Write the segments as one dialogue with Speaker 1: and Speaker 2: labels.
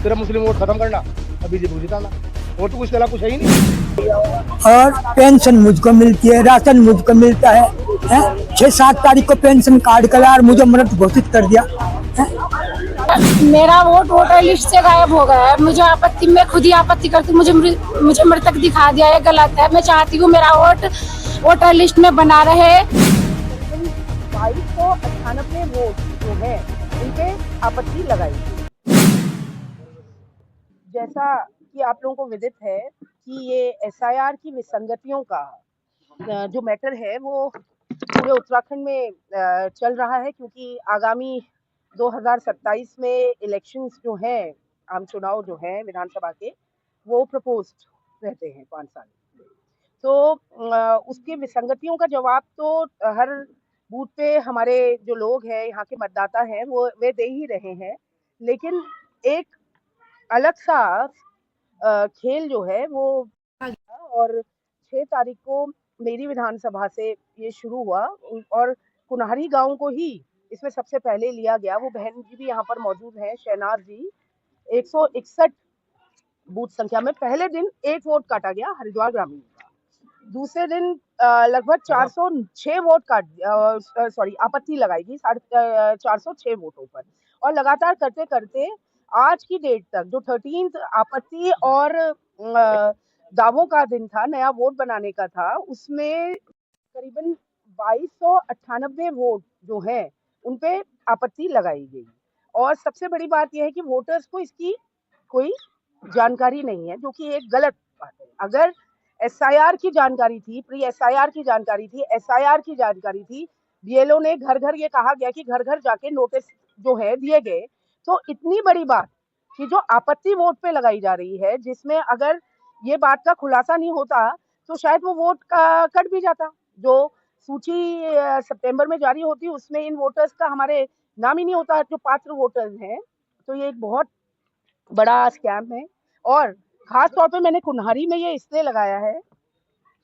Speaker 1: सिर्फ मुस्लिम वोट खत्म करना और बीजेपी को जिताना, और तो कुछ तरह कुछ है ही नहीं।
Speaker 2: और पेंशन मुझको मिलती है, राशन मुझको मिलता है, 6-7 तारीख को पेंशन कार्ड करा और मुझे मृत घोषित कर दिया है?
Speaker 3: मेरा वोट वोटर लिस्ट से गायब हो गया है। मुझे आपत्ति, मैं खुद ही आपत्ति करती, मुझे मृतक दिखा दिया है, गलत है। मैं चाहती हूँ मेरा वोट वोटर लिस्ट में बना रहे।
Speaker 4: 2298 वोट जो है उनके आपत्ति लगाई। जैसा कि आप लोगों को विदित है कि ये एसआईआर की विसंगतियों का जो मैटर है वो पूरे उत्तराखंड में चल रहा है, क्योंकि आगामी 2027 में इलेक्शंस जो हैं, आम चुनाव जो हैं विधानसभा के, वो प्रपोज्ड रहते हैं 5 साल। तो उसकी विसंगतियों का जवाब तो हर बूथ पे हमारे जो लोग हैं, यहाँ के मतदाता हैं, वो वे दे ही रहे हैं। लेकिन एक अलग सा खेल जो है वो गया, और 6 तारीख को मेरी विधानसभा से ये शुरू हुआ और कुन्हारी गांव को ही इसमें सबसे पहले लिया गया। वो बहन जी भी यहाँ पर मौजूद हैं, शहनाज जी। 161 बूथ संख्या में पहले दिन 1 वोट काटा गया हरिद्वार ग्रामीण का। दूसरे दिन लगभग 406 वोट आपत्ति लगाएगी 406 वोटों पर, और लगातार करते करते आज की डेट तक जो 13th आपत्ति और दावों का दिन था, नया वोट बनाने का था, उसमें करीबन 2298 वोट जो है उन पे आपत्ति लगाई गई। और सबसे बड़ी बात यह है कि वोटर्स को इसकी कोई जानकारी नहीं है, जो कि एक गलत बात है। अगर एसआईआर की जानकारी थी, प्री एसआईआर की जानकारी थी, एसआईआर की जानकारी थी, बीएलओ ने घर घर, ये कहा गया कि घर घर जाके नोटिस जो है दिए गए, तो इतनी बड़ी बात कि जो आपत्ति वोट पे लगाई जा रही है, जिसमें अगर ये बात का खुलासा नहीं होता तो शायद वो वोट का कट भी जाता। जो सूची सितंबर में जारी होती, उसमें इन वोटर्स का हमारे नाम ही नहीं होता जो पात्र वोटर्स हैं। तो ये एक बहुत बड़ा स्कैम है। और खास तौर पे मैंने कुन्हारी में ये इसलिए लगाया है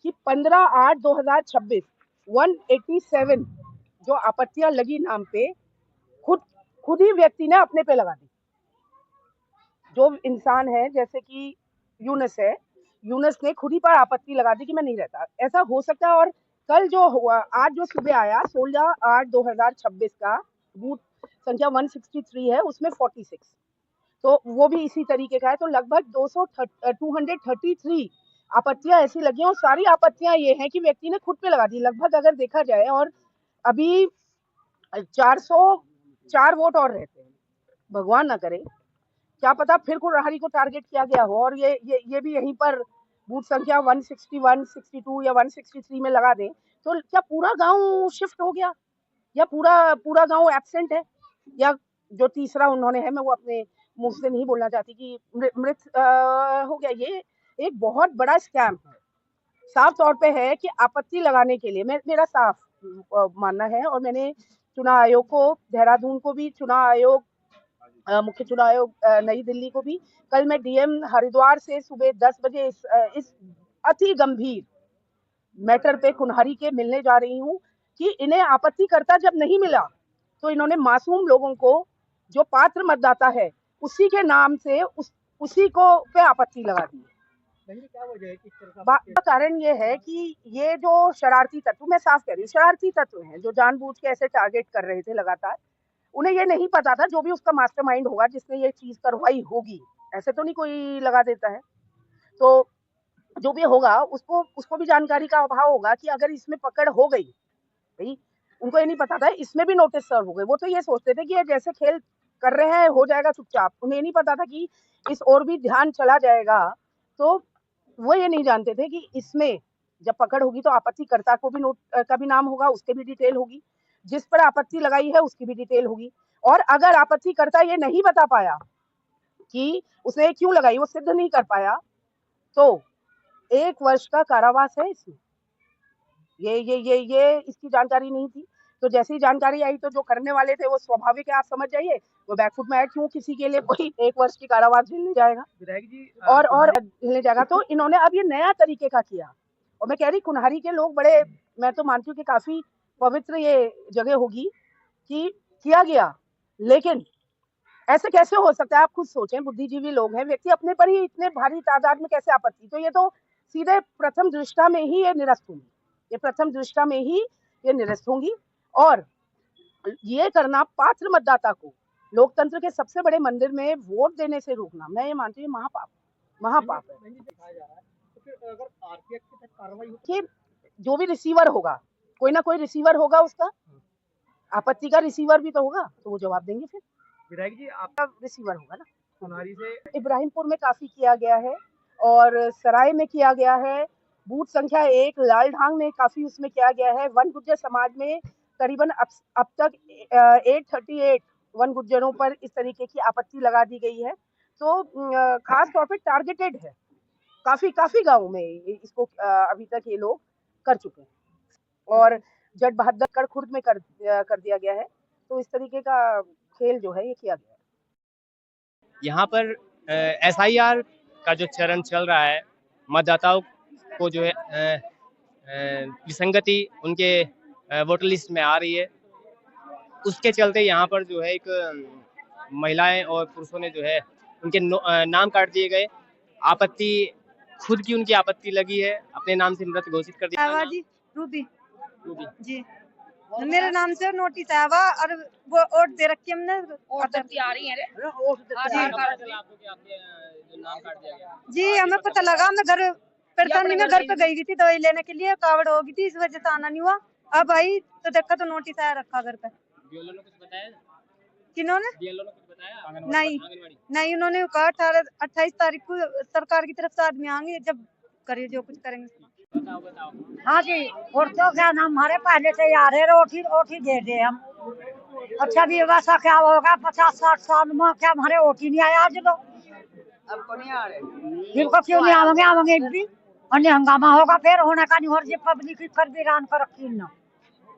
Speaker 4: कि 15/8/2026 187 जो आपत्तियां लगी नाम पे, खुद ही व्यक्ति ने अपने पे लगा दी। जो इंसान है, जैसे कि यूनस है, यूनस ने खुद ही पर आपत्ति लगा दी कि मैं नहीं रहता। ऐसा हो सकता है। और कल जो हुआ, आज जो सुबह आया 16/8/2026 का बूथ संख्या 163 है, उसमें 46, तो वो भी इसी तरीके का है। तो लगभग 233 आपत्तियां ऐसी लगी हैं, और सारी आपत्तियां ये हैं कि व्यक्ति ने खुद पे लगा दी लगभग, अगर देखा जाए। और अभी 404 वोट और रहते हैं। भगवान ना करे, क्या पता फिर कुन्हारी को टारगेट किया गया हो और ये भी यहीं पर बूथ संख्या 161, 62 या 163 में लगा दें, तो क्या पूरा गांव शिफ्ट हो गया, या पूरा गांव एब्सेंट है, या जो तीसरा उन्होंने है, मैं वो अपने मुंह से नहीं बोलना चाहती कि मृत हो गया। ये एक बहुत बड़ा स्कैम है। साफ तौर पे है कि आपत्ति लगाने के लिए मेरा साफ मानना है, और मैंने चुनाव आयोग को, देहरादून को भी, चुनाव आयोग, मुख्य चुनाव आयोग नई दिल्ली को भी, कल मैं डीएम हरिद्वार से सुबह 10 बजे इस अति गंभीर मैटर पे कुन्हारी के मिलने जा रही हूँ कि इन्हें आपत्तिकर्ता जब नहीं मिला तो इन्होंने मासूम लोगों को, जो पात्र मतदाता है, उसी के नाम से उसी को पे आपत्ति लगा दी। क्या वजह है, किस तरह का कारण ये है कि ये जो शरारती तत्व, मैं साफ कह रही हूँ, शरारती तत्व हैं जो जानबूझ के ऐसे टारगेट कर रहे थे लगातार। उन्हें ये नहीं पता था, जो भी उसका मास्टरमाइंड होगा, जिसने ये चीज करवाई होगी, ऐसे तो नहीं कोई लगा देता है, तो जो भी होगा उसको भी जानकारी का अभाव होगा कि अगर इसमें पकड़ हो गई भाई, उनको ये नहीं पता था इसमें भी नोटिस सर्व हो गए। वो तो ये सोचते थे कि ये जैसे खेल कर रहे हैं हो जाएगा चुपचाप, उन्हें ये नहीं पता था कि इस और भी ध्यान चला जाएगा। तो वो ये नहीं जानते थे कि इसमें जब पकड़ होगी तो आपत्तिकर्ता को भी का भी नाम होगा, उसके भी डिटेल होगी, जिस पर आपत्ति लगाई है उसकी भी डिटेल होगी। और अगर आपत्तिकर्ता ये नहीं बता पाया कि उसने क्यों लगाई, वो सिद्ध नहीं कर पाया, तो 1 वर्ष का कारावास है इसमें। ये इसकी जानकारी नहीं थी। तो जैसे ही जानकारी आई तो जो करने वाले थे वो स्वाभाविक है, आप समझ जाइए, वो बैकफुट में आए, क्यों किसी के लिए कोई 1 वर्ष की कारावास झेलने जाएगा और झेलने जाएगा। तो इन्होंने अब ये नया तरीके का किया। और मैं कह रही, कुन्हारी के लोग बड़े, मैं तो मानती हूँ कि काफी पवित्र ये जगह होगी कि किया गया, लेकिन ऐसे कैसे हो सकता है? आप खुद सोचें, बुद्धिजीवी लोग हैं, व्यक्ति अपने पर ही इतने भारी तादाद में कैसे आपत्ति? तो ये तो सीधे प्रथम दृष्टा में ही ये निरस्त होंगी, ये प्रथम दृष्टा में ही ये निरस्त होंगी। और ये करना पात्र मतदाता को लोकतंत्र के सबसे बड़े मंदिर में वोट देने से रोकना, मैं ये मानती हूँ महापाप, महापाप है। कि जो भी रिसीवर होगा, कोई ना कोई रिसीवर होगा, उसका आपत्ति का रिसीवर भी तो होगा, तो वो जवाब देंगे। फिर
Speaker 1: विधायक जी,
Speaker 4: आपका रिसीवर होगा ना।
Speaker 1: सोनारी से
Speaker 4: इब्राहिमपुर में काफी किया गया है और सराय में किया गया है, बूथ संख्या 1 लालढांग में काफी उसमें किया गया है। वन गुर्जर समाज में करीबन अब तक 838 वन गुर्जरों पर इस तरीके की आपत्ति लगा दी गई है। तो खास तौर पे टारगेटेड है, काफी गाँव में इसको अभी तक ये लोग कर चुके हैं और जट बहादुर खुर्द में कर दिया गया है। तो इस तरीके का खेल जो है ये किया गया है।
Speaker 5: यहाँ पर SIR का जो चरण चल रहा है, मतदाताओं को जो है विसंगति उनके वोटर लिस्ट में आ रही है, उसके चलते यहाँ पर जो है एक महिलाएं और पुरुषों ने जो है उनके नाम काट दिए गए। आपत्ति खुद की उनकी आपत्ति लगी है, अपने नाम से मृत घोषित कर दिया।
Speaker 6: जी रूबी जी मेरे नाम से नोटिस आया हुआ और वो वोट दे रखी हमने।
Speaker 3: आ रही है
Speaker 6: जी हमें पता लगा, मैं घर परेशानी में घर पे गई थी दवाई लेने के लिए, कावड़ हो गई थी, इस वजह से आना नहीं हुआ। अब आई तो देखा तो नोटिस आया रखा घर पे। किन्होंने? नहीं उन्होंने कहा 28 तारीख को सरकार की तरफ से आदमी आएंगे, जब करिए जो कुछ करेंगे।
Speaker 7: हाँ जी, और तो क्या नाम हमारे पहले से यार है, रोटी दे दे हम। अच्छा भी वैसा क्या होगा 50-60 साल में, क्या हमारे रोटी नहीं आया आज तो?
Speaker 4: अब को नहीं आ रहे,
Speaker 7: बिल्कुल क्यों नहीं आवेंगे एक भी। अन्य हंगामा होगा फिर होने का नहीं, और ये पब्लिक कर भी रान कर रखी न,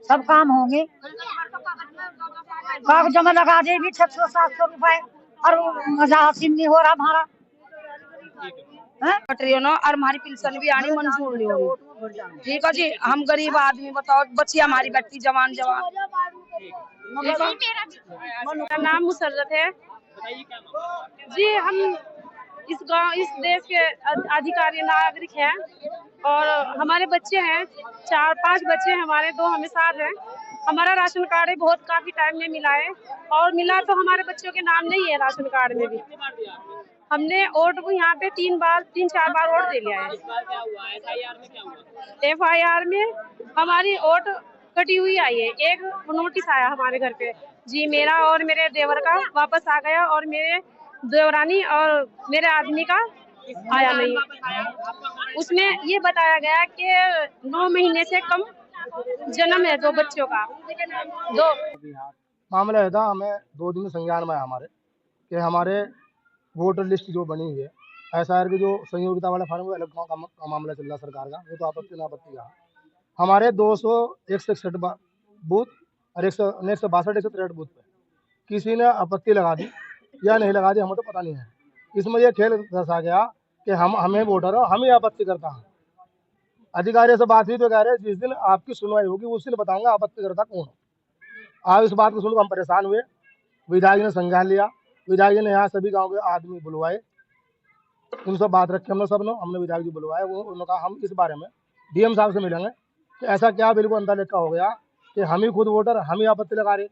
Speaker 7: सब काम होंगे। कागज में लगा दे भी 600-700 रुपए और मजा हासिल नहीं हो रहा हमारा।
Speaker 3: और हमारी पेंशन भी आनी मंजूर नहीं हुई। ठीक है जी, हम गरीब आदमी, बताओ बच्ची हमारी बेटी जवान मेरा नाम मुसर्रत है जी। हम इस देश के अधिकारी नागरिक हैं और हमारे बच्चे हैं, 4-5 बच्चे हैं हमारे, 2 हमें साथ हैं। हमारा राशन कार्ड बहुत काफी टाइम में मिला है और मिला तो हमारे बच्चों के नाम नहीं है राशन कार्ड में भी। हमने वोट को यहाँ पे 3-4 बार वोट दे लिया है। FIR में हमारी वोट कटी हुई आई है, एक नोटिस आया हमारे घर पे जी, मेरा और मेरे देवर का वापस आ गया और मेरे देवरानी और मेरे आदमी का आया नहीं। उसमें ये बताया गया कि 9 महीने से कम जन्म है 2 बच्चों का।
Speaker 1: मामला है था, हमें 2 दिन संज्ञान में हमारे कि हमारे वोटर लिस्ट जो बनी हुई है, SIR की जो संयोगिता वाला फार्म अलग का मामला चल रहा सरकार का, वो तो आपत्ति का हमारे 261 बूथ और 162-163 बूथ पे किसी ने आपत्ति लगा दी या नहीं लगा दी, हमें तो पता नहीं है। इसमें यह खेल दर्शा गया कि हमें वोटर हो, हम ही आपत्ति करता है। अधिकारी से बात हुई तो कह रहे जिस दिन आपकी सुनवाई होगी उस दिन बताऊंगा आपत्ति करता कौन हो। आज इस बात को सुनकर हम परेशान हुए, विधायक ने संज्ञान लिया, विधायक ने यहाँ सभी गांव के आदमी बुलवाए, उनसे बात रखी हमने विधायक जी बुलवाए। उन्होंने कहा हम इस बारे में DM साहब से मिलेंगे कि ऐसा क्या बिल्कुल अंदर लिखा हो गया कि हम ही खुद वोटर, हम ही आपत्ति लगा रहे।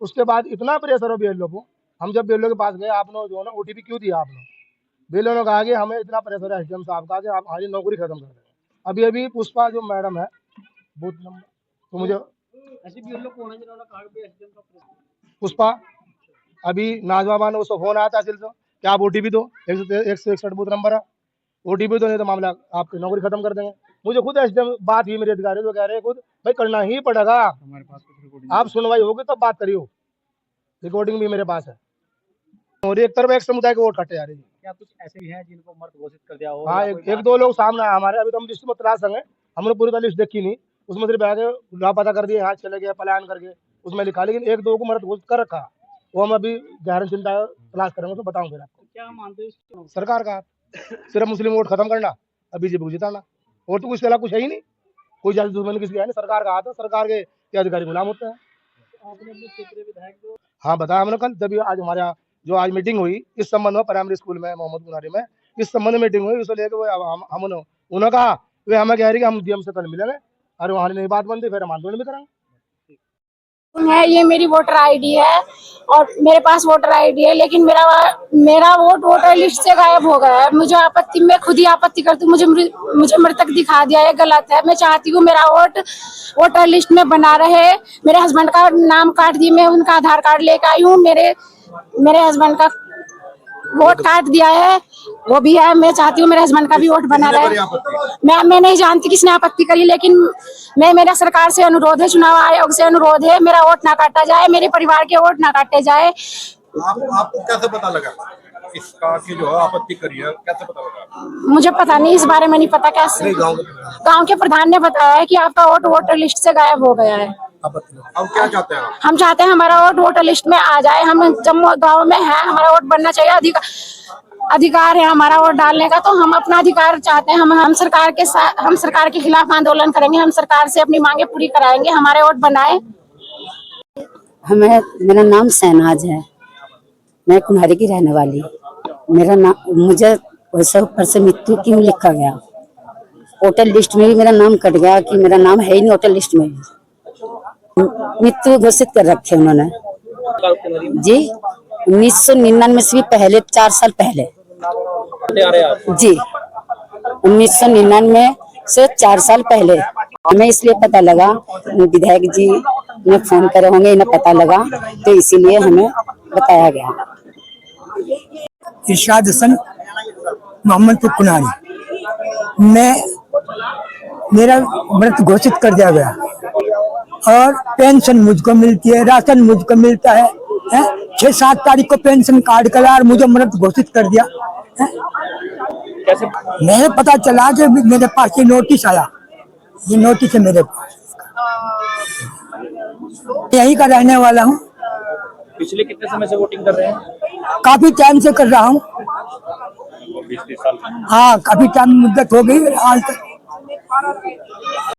Speaker 1: उसके बाद इतना प्रेशर हो BLO को, हम जब BLO के पास गए, आपने जो है ना OTP क्यों दिया आपने? BLO ने कहा कि हमें इतना प्रेशर है SDM साहब का कि आप हमारी नौकरी खत्म कर देंगे। अभी पुष्पा जो मैडम है बूथ नंबर, तो मुझे पुष्पा अभी नाजबाबा ने उसको फोन आया तहसील से कि आप OTP दो, 161 बूथ नंबर है, OTP दो नहीं तो मामला आपकी नौकरी खत्म कर देंगे। मुझे खुद SDM बात हुई, मेरे अधिकारी तो कह रहे हैं खुद भाई करना ही पड़ेगा, हमारे पास आप सुनवाई होगी तब बात करियो, रिकॉर्डिंग भी मेरे पास है। और एक तरफ एक समुदाय के वोट काटे जा रहे हैं।
Speaker 8: क्या कुछ ऐसे भी हैं जिनको मर्द घोषित कर दिया हो?
Speaker 1: हाँ, एक 2 लोग सामने आए हमारे, अभी तो हम लिस्ट में तलाश है, हमने पूरी लिस्ट देखी नहीं, उसमें सिर्फ आगे लापता कर दिए, हाथ चले गए, पलायन करके उसमें लिखा, लेकिन 1-2 को मर्द घोषित कर रखा, वो हम अभी गहन चिंता तलाश करेंगे तो बताऊँ फिर आपको।
Speaker 8: क्या मानते हो
Speaker 1: सरकार का सिर्फ मुस्लिम वोट खत्म करना और BJP को जिताना, और तो कुछ अलावा कुछ है ही नहीं, कोई जाति दुश्मनी किसी का है नहीं। सरकार का हाथ है, सरकार के अधिकारी गुलाम होते हैं।
Speaker 8: आपने अपने क्षेत्रीय विधायक को
Speaker 1: हाँ बताया हमने कल, जब आज हमारे जो आज मीटिंग हुई इस संबंध में प्राइमरी स्कूल में मोहम्मद कुनारी में इस संबंध में मीटिंग हुई, उसे लेकर उन्होंने कहा वे हमें कह रही कि हम डीएम से कल मिलेंगे, अरे वहाँ नहीं बात बनती फिर हम आंदोलन भी करेंगे।
Speaker 9: है ये मेरी वोटर आईडी है और मेरे पास वोटर आईडी है, लेकिन मेरा वोट वोटर लिस्ट से गायब हो गया है। मुझे आपत्ति, मैं खुद ही आपत्ति करती हूँ, मुझे मृतक दिखा दिया है, गलत है। मैं चाहती हूँ मेरा वोट वोटर लिस्ट में बना रहे। मेरे हस्बैंड का नाम काट दिए, मैं उनका आधार कार्ड लेकर आई हूँ, मेरे हस्बैंड का वोट काट दिया है, वो भी है। मैं चाहती हूँ मेरे हस्बैंड का भी वोट बना रहे। मैं नहीं जानती किसने आपत्ति करी, लेकिन मेरा सरकार से अनुरोध है, चुनाव आयोग से अनुरोध है, मेरा वोट ना काटा जाए, मेरे परिवार के वोट ना काटे जाए।
Speaker 10: आपको कैसे पता लगा इसका कि जो आपत्ति करी है, कैसे पता लगा?
Speaker 9: मुझे पता नहीं, इस बारे में नहीं पता। कैसे? गांव के प्रधान ने बताया है कि आपका वोट वोटर लिस्ट से गायब हो गया है।
Speaker 10: अब क्या चाहते हैं आप?
Speaker 9: हम चाहते हैं हमारा वोट वोटर लिस्ट में आ जाए। हम जम्मू गाँव में है, हमारा वोट बनना चाहिए। अधिकार है हमारा वोट डालने का, तो हम अपना अधिकार चाहते हैं। हम सरकार के खिलाफ आंदोलन करेंगे, हम सरकार से अपनी मांगे पूरी कराएंगे, हमारे वोट बनाए।
Speaker 11: मेरा नाम शहनाज है, मैं कुम्हारी की रहने वाली। मेरा नाम, मुझे वैसे ऊपर से मृत्यु क्यों लिखा गया? वोटर लिस्ट में भी मेरा नाम कट गया कि मेरा नाम है ही नहीं वोटर लिस्ट में। मृत्यु घोषित कर रखे उन्होंने जी 1999 से भी पहले, 4 साल पहले जी 1999 से 4 साल पहले। हमें इसलिए पता लगा, विधायक जी ने फोन करे होंगे, इन्हें पता लगा, तो इसीलिए हमें बताया गया।
Speaker 2: इरशाद हसन, मोहम्मदपुर कुनारी। मेरा मृत घोषित कर दिया गया और पेंशन मुझको मिलती है, राशन मुझको मिलता है। 6-7 तारीख को पेंशन कार्ड करा और मुझे मृत घोषित कर दिया। मेरे पता चला कि मेरे पास ये नोटिस आया, ये नोटिस है मेरे पास। यही का रहने वाला हूँ।
Speaker 8: पिछले कितने समय से वोटिंग कर रहे हैं?
Speaker 2: काफी टाइम से कर रहा हूँ।
Speaker 8: 20-30 साल।
Speaker 2: हाँ, काफी टाइम मुद्दत हो गई हाल तक।